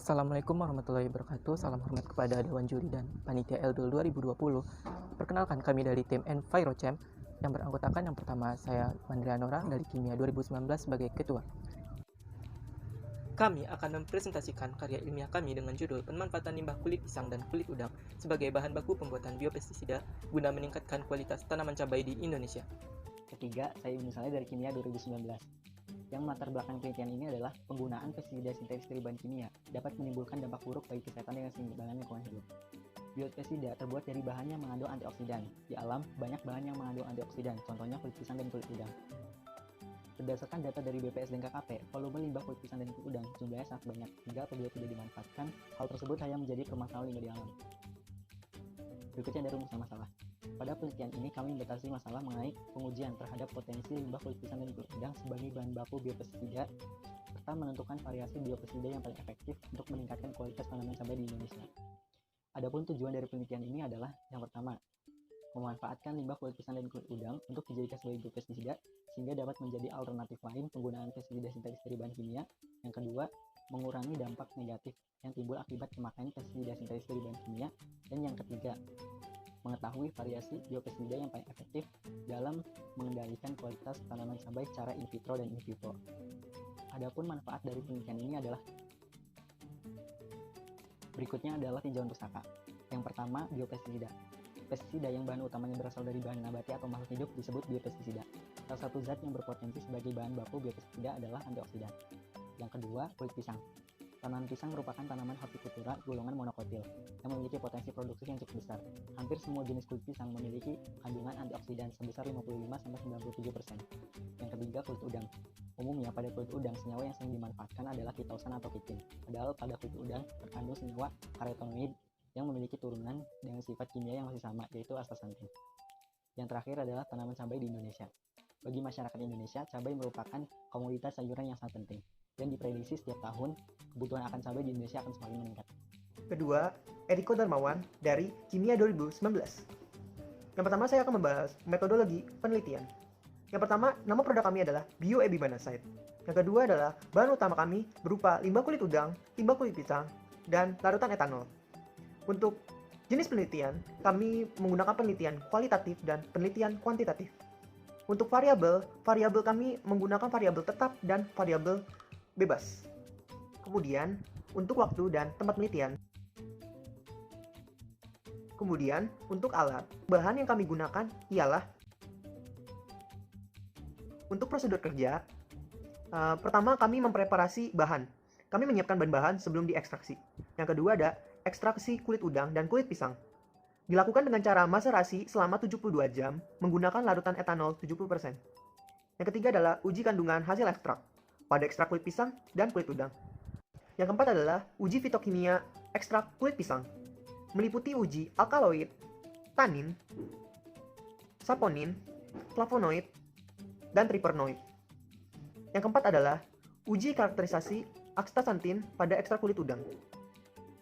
Assalamualaikum warahmatullahi wabarakatuh. Salam hormat kepada Dewan Juri dan Panitia Eldul 2020. Perkenalkan, kami dari tim Envirochem yang beranggotakan yang pertama saya Mandria Nora dari Kimia 2019 sebagai ketua. Kami akan mempresentasikan karya ilmiah kami dengan judul Pemanfaatan limbah kulit pisang dan kulit udang sebagai bahan baku pembuatan biopestisida guna meningkatkan kualitas tanaman cabai di Indonesia. Ketiga, saya Yunus Ali dari Kimia 2019. Yang melatar belakang penelitian ini adalah penggunaan pestisida sintetis dari bahan kimia dapat menimbulkan dampak buruk bagi kesehatan dan keseimbangan lingkungan hidup. Biopestisida terbuat dari bahan yang mengandung antioksidan. Di alam, banyak bahan yang mengandung antioksidan, contohnya kulit pisang dan kulit udang. Berdasarkan data dari BPS dan KKP, volume limbah kulit pisang dan kulit udang jumlahnya sangat banyak, hingga apabila tidak dimanfaatkan, hal tersebut hanya menjadi permasalahan limbah di alam. Berikutnya ada rumusan masalah. Pada penelitian ini kami membatasi masalah mengenai pengujian terhadap potensi limbah kulit pisang dan kulit udang sebagai bahan baku biopestisida serta menentukan variasi biopestisida yang paling efektif untuk meningkatkan kualitas tanaman cabai di Indonesia. Adapun tujuan dari penelitian ini adalah yang pertama, memanfaatkan limbah kulit pisang dan kulit udang untuk dijadikan sebagai biopestisida sehingga dapat menjadi alternatif lain penggunaan pestisida sintetis dari bahan kimia. Yang kedua, mengurangi dampak negatif yang timbul akibat pemakaian pestisida sintetis dari bahan kimia. Dan yang ketiga, mengetahui variasi biopestisida yang paling efektif dalam mengendalikan kualitas tanaman cabai secara in vitro dan in vivo. Adapun manfaat dari penelitian ini adalah berikutnya adalah tinjauan pustaka. Yang pertama, biopestisida. Pestisida yang bahan utamanya berasal dari bahan nabati atau makhluk hidup disebut biopestisida. Salah satu zat yang berpotensi sebagai bahan baku biopestisida adalah antioksidan. Yang kedua, kulit pisang. Tanaman pisang merupakan tanaman hortikultura golongan monokotil yang memiliki potensi produksi yang cukup besar. Hampir semua jenis kulit pisang memiliki kandungan antioksidan sebesar 55-97%. Yang ketiga, kulit udang. Umumnya pada kulit udang, senyawa yang sering dimanfaatkan adalah kitosan atau kitin. Padahal pada kulit udang terkandung senyawa karotenoid yang memiliki turunan dengan sifat kimia yang masih sama, yaitu astaxanthin. Yang terakhir adalah tanaman cabai di Indonesia. Bagi masyarakat Indonesia, cabai merupakan komoditas sayuran yang sangat penting, dan diprediksi setiap tahun kebutuhan akan cabai di Indonesia akan semakin meningkat. Kedua, Eriko Darmawan dari Kimia 2019. Yang pertama saya akan membahas metodologi penelitian. Yang pertama, nama produk kami adalah Bioebibanaside. Yang kedua adalah bahan utama kami berupa limbah kulit udang, limbah kulit pisang, dan larutan etanol. Untuk jenis penelitian, kami menggunakan penelitian kualitatif dan penelitian kuantitatif. Untuk variabel kami menggunakan variabel tetap dan variabel bebas. Kemudian, untuk waktu dan tempat penelitian. Kemudian, untuk alat, bahan yang kami gunakan ialah untuk prosedur kerja. Pertama, kami mempreparasi bahan. Kami menyiapkan bahan-bahan sebelum diekstraksi. Yang kedua ada ekstraksi kulit udang dan kulit pisang. Dilakukan dengan cara maserasi selama 72 jam menggunakan larutan etanol 70%. Yang ketiga adalah uji kandungan hasil ekstrak pada ekstrak kulit pisang dan kulit udang. Yang keempat adalah uji fitokimia ekstrak kulit pisang, meliputi uji alkaloid, tanin, saponin, flavonoid, dan tripernoid. Yang keempat adalah uji karakterisasi astaxanthin pada ekstrak kulit udang.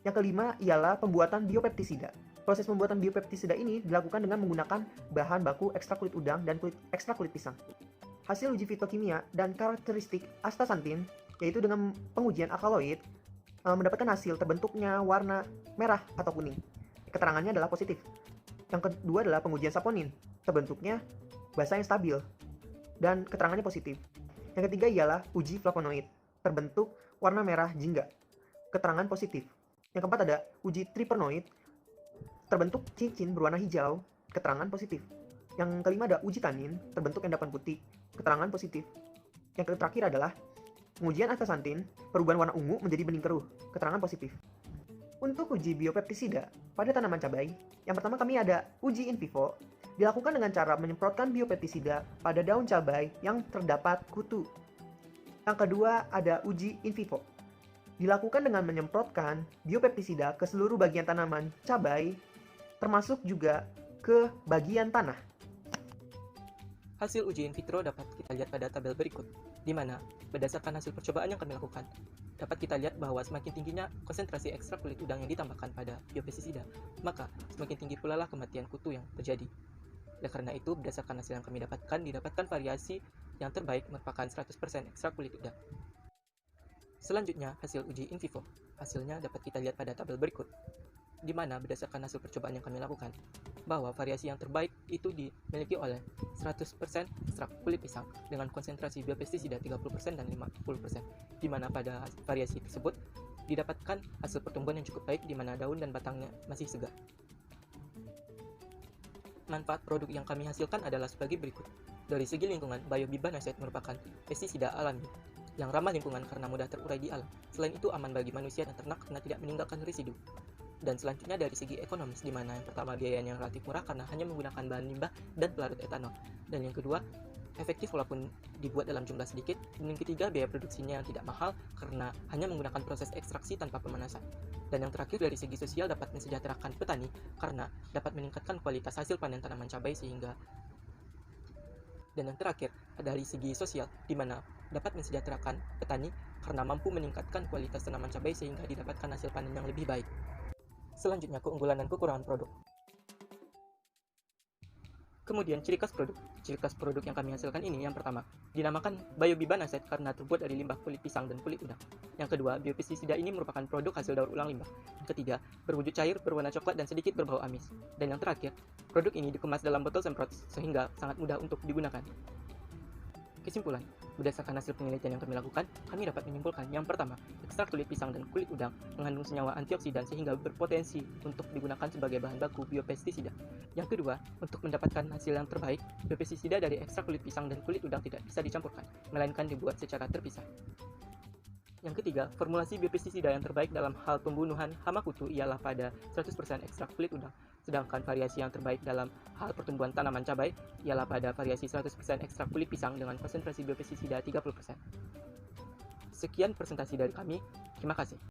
Yang kelima ialah pembuatan biopeptisida. Proses pembuatan biopeptisida ini dilakukan dengan menggunakan bahan baku ekstrak kulit udang dan ekstrak kulit pisang. Hasil uji fitokimia dan karakteristik astaxanthin, yaitu dengan pengujian alkaloid, mendapatkan hasil terbentuknya warna merah atau kuning. Keterangannya adalah positif. Yang kedua adalah pengujian saponin, terbentuknya basa yang stabil, dan keterangannya positif. Yang ketiga ialah uji flavonoid, terbentuk warna merah jingga, keterangan positif. Yang keempat ada uji tripernoid, terbentuk cincin berwarna hijau, keterangan positif. Yang kelima ada uji tanin, terbentuk endapan putih, keterangan positif. Yang terakhir adalah pengujian astaxanthin, perubahan warna ungu menjadi bening keruh, keterangan positif. Untuk uji biopeptisida pada tanaman cabai, yang pertama kami ada uji in vivo, dilakukan dengan cara menyemprotkan biopeptisida pada daun cabai yang terdapat kutu. Yang kedua ada uji in vivo, dilakukan dengan menyemprotkan biopeptisida ke seluruh bagian tanaman cabai, termasuk juga ke bagian tanah. Hasil uji in vitro dapat kita lihat pada tabel berikut, di mana berdasarkan hasil percobaan yang kami lakukan, dapat kita lihat bahwa semakin tingginya konsentrasi ekstrak kulit udang yang ditambahkan pada biopestisida, maka semakin tinggi pula lah kematian kutu yang terjadi. Oleh karena itu, berdasarkan hasil yang kami dapatkan variasi yang terbaik merupakan 100% ekstrak kulit udang. Selanjutnya, hasil uji in vivo. Hasilnya dapat kita lihat pada tabel berikut, di mana berdasarkan hasil percobaan yang kami lakukan, bahwa variasi yang terbaik itu dimiliki oleh 100% ekstrak kulit pisang dengan konsentrasi biopestisida 30% dan 50%, di mana pada variasi tersebut didapatkan hasil pertumbuhan yang cukup baik di mana daun dan batangnya masih segar. Manfaat produk yang kami hasilkan adalah sebagai berikut. Dari segi lingkungan, Biobibanoside merupakan pestisida alami yang ramah lingkungan karena mudah terurai di alam. Selain itu aman bagi manusia dan ternak karena tidak meninggalkan residu. Dan selanjutnya dari segi ekonomis, di mana yang pertama biayanya relatif murah karena hanya menggunakan bahan limbah dan pelarut etanol. Dan yang kedua, efektif walaupun dibuat dalam jumlah sedikit. Dan yang ketiga, biaya produksinya yang tidak mahal karena hanya menggunakan proses ekstraksi tanpa pemanasan. Dan yang terakhir dari segi sosial dapat mensejahterakan petani karena dapat meningkatkan kualitas hasil panen tanaman cabai sehingga. Dan yang terakhir dari segi sosial, di mana dapat mensejahterakan petani karena mampu meningkatkan kualitas tanaman cabai sehingga didapatkan hasil panen yang lebih baik. Selanjutnya, keunggulan dan kekurangan produk. Kemudian ciri khas produk. Ciri khas produk yang kami hasilkan ini yang pertama, dinamakan Biobibanoside karena terbuat dari limbah kulit pisang dan kulit udang. Yang kedua, biopestisida ini merupakan produk hasil daur ulang limbah. Yang ketiga, berwujud cair, berwarna coklat dan sedikit berbau amis. Dan yang terakhir, produk ini dikemas dalam botol semprot sehingga sangat mudah untuk digunakan. Kesimpulan, berdasarkan hasil penelitian yang kami lakukan, kami dapat menyimpulkan yang pertama, ekstrak kulit pisang dan kulit udang mengandung senyawa antioksidan sehingga berpotensi untuk digunakan sebagai bahan baku biopestisida. Yang kedua, untuk mendapatkan hasil yang terbaik, biopestisida dari ekstrak kulit pisang dan kulit udang tidak bisa dicampurkan, melainkan dibuat secara terpisah. Yang ketiga, formulasi biopestisida yang terbaik dalam hal pembunuhan hama kutu ialah pada 100% ekstrak kulit udang. Sedangkan variasi yang terbaik dalam hal pertumbuhan tanaman cabai ialah pada variasi 100% ekstrak kulit pisang dengan konsentrasi biopestisida 30%. Sekian presentasi dari kami, terima kasih.